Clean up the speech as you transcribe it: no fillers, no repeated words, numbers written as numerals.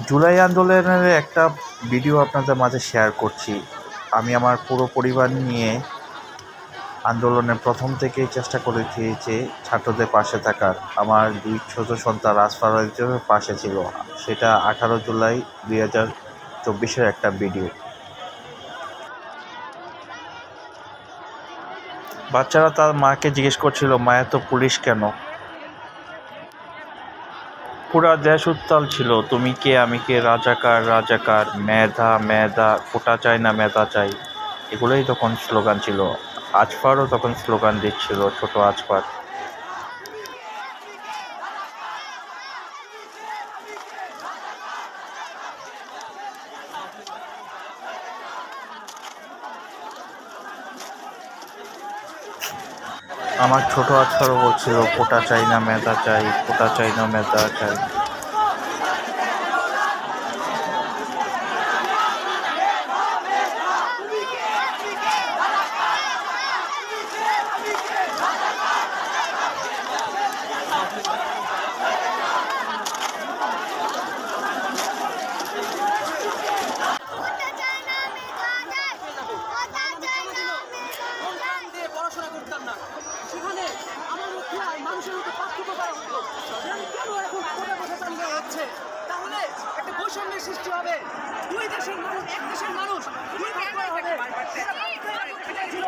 জুলাই আন্দোলনের একটা ভিডিও আপনাদের মাঝে শেয়ার করছি। আমি আমার পুরো পরিবার নিয়ে আন্দোলনের প্রথম থেকেই চেষ্টা করেছি যে ছাত্রদের পাশে থাকার। আমার 2 ছোট সন্তান রাজফারাজের পাশে ছিল। সেটা 18 জুলাই 2024-এর একটা ভিডিও। বাচ্চারা তার মাকে জিজ্ঞেস করছিল, মা এত পুলিশ কেন? পুরা দেশ উত্তাল ছিল, তুমি কে আমি কে, রাজাকার রাজাকার, মেধা মেধা, কোটা চাই না মেধা চাই, এগুলোই তখন স্লোগান ছিল। আজফারও তখন স্লোগান দিচ্ছিল, ছোট আজফার। আমার ছোট আজফারও বলছিল, কোটা চাই না মেধা চাই, কোটা চাই না মেধা চাই। তাহলে একটা বৈষম্যের সৃষ্টি হবে। দুই দেশের মানুষ, এক দেশের মানুষ, দুই ভাগ করা হবে। এটা ছিল